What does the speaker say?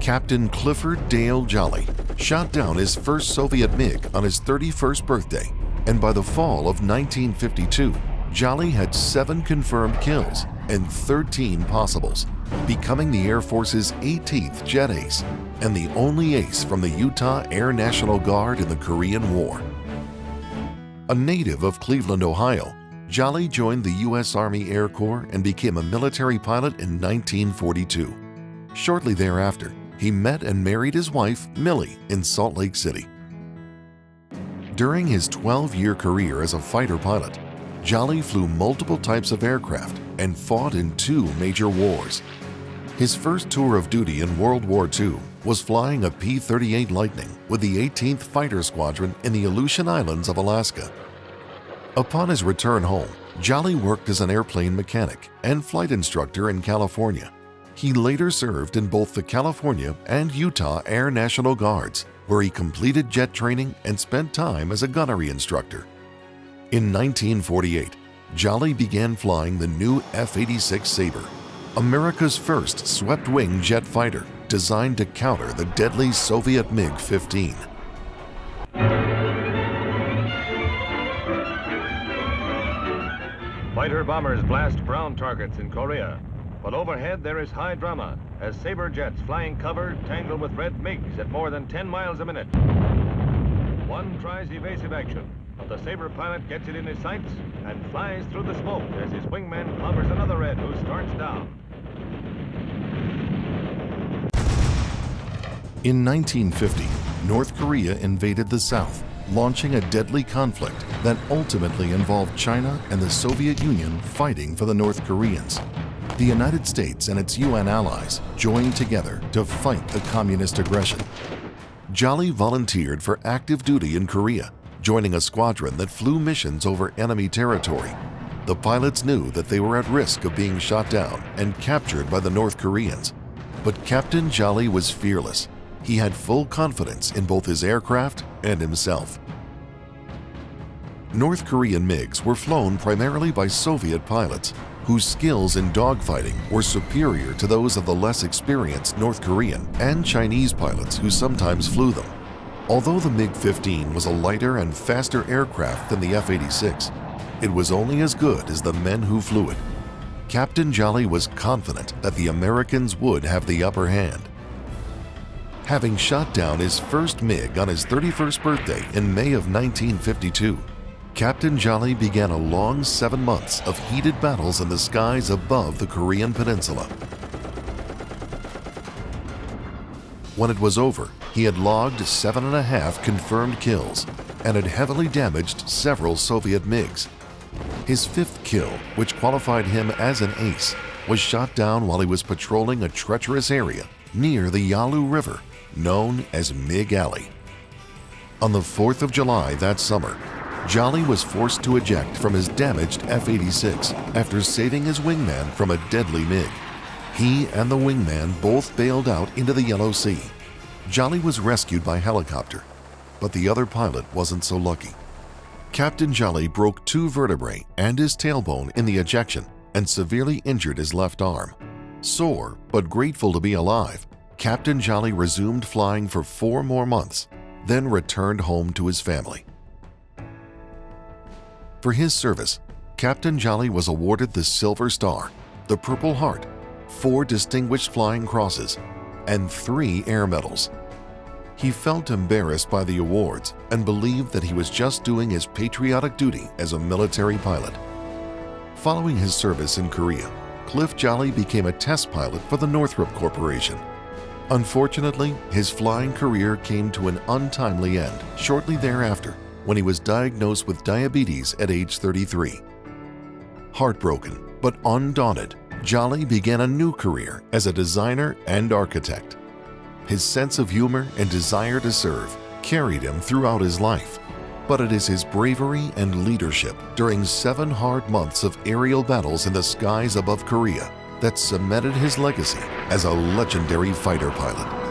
Captain Clifford Dale Jolley shot down his first Soviet MiG on his 31st birthday, and by the fall of 1952, Jolley had 7 confirmed kills and 13 possibles, becoming the Air Force's 18th jet ace and the only ace from the Utah Air National Guard in the Korean War. A native of Cleveland, Ohio, Jolley joined the U.S. Army Air Corps and became a military pilot in 1942. Shortly thereafter, he met and married his wife, Millie, in Salt Lake City. During his 12-year career as a fighter pilot, Jolley flew multiple types of aircraft and fought in 2 major wars. His first tour of duty in World War II was flying a P-38 Lightning with the 18th Fighter Squadron in the Aleutian Islands of Alaska. Upon his return home, Jolley worked as an airplane mechanic and flight instructor in California. He later served in both the California and Utah Air National Guards, where he completed jet training and spent time as a gunnery instructor. In 1948, Jolley began flying the new F-86 Sabre, America's first swept-wing jet fighter designed to counter the deadly Soviet MiG-15. Fighter bombers blast brown targets in Korea, but overhead there is high drama as Sabre jets flying cover tangle with red MiGs at more than 10 miles a minute. One tries evasive action, but the Sabre pilot gets it in his sights and flies through the smoke as his wingman clobbers another red who starts down. In 1950, North Korea invaded the South, launching a deadly conflict that ultimately involved China and the Soviet Union fighting for the North Koreans. The United States and its UN allies joined together to fight the communist aggression. Jolley volunteered for active duty in Korea, joining a squadron that flew missions over enemy territory. The pilots knew that they were at risk of being shot down and captured by the North Koreans. But Captain Jolley was fearless. He had full confidence in both his aircraft and himself. North Korean MiGs were flown primarily by Soviet pilots, whose skills in dogfighting were superior to those of the less experienced North Korean and Chinese pilots who sometimes flew them. Although the MiG-15 was a lighter and faster aircraft than the F-86, it was only as good as the men who flew it. Captain Jolley was confident that the Americans would have the upper hand. Having shot down his first MiG on his 31st birthday in May of 1952, Captain Jolley began a long 7 months of heated battles in the skies above the Korean peninsula. When it was over, he had logged 7.5 confirmed kills and had heavily damaged several Soviet MiGs. His 5th kill, which qualified him as an ace, was shot down while he was patrolling a treacherous area near the Yalu River, known as MiG Alley. On the 4th of July that summer, Jolley was forced to eject from his damaged F-86 after saving his wingman from a deadly MiG. He and the wingman both bailed out into the Yellow Sea. Jolley was rescued by helicopter, but the other pilot wasn't so lucky. Captain Jolley broke 2 vertebrae and his tailbone in the ejection and severely injured his left arm. Sore but grateful to be alive, Captain Jolley resumed flying for 4 more months, then returned home to his family. For his service, Captain Jolley was awarded the Silver Star, the Purple Heart, 4 Distinguished Flying Crosses, and 3 Air Medals. He felt embarrassed by the awards and believed that he was just doing his patriotic duty as a military pilot. Following his service in Korea, Cliff Jolley became a test pilot for the Northrop Corporation. Unfortunately, his flying career came to an untimely end shortly thereafter when he was diagnosed with diabetes at age 33. Heartbroken but undaunted, Jolley began a new career as a designer and architect. His sense of humor and desire to serve carried him throughout his life, but it is his bravery and leadership during 7 hard months of aerial battles in the skies above Korea that cemented his legacy as a legendary fighter pilot.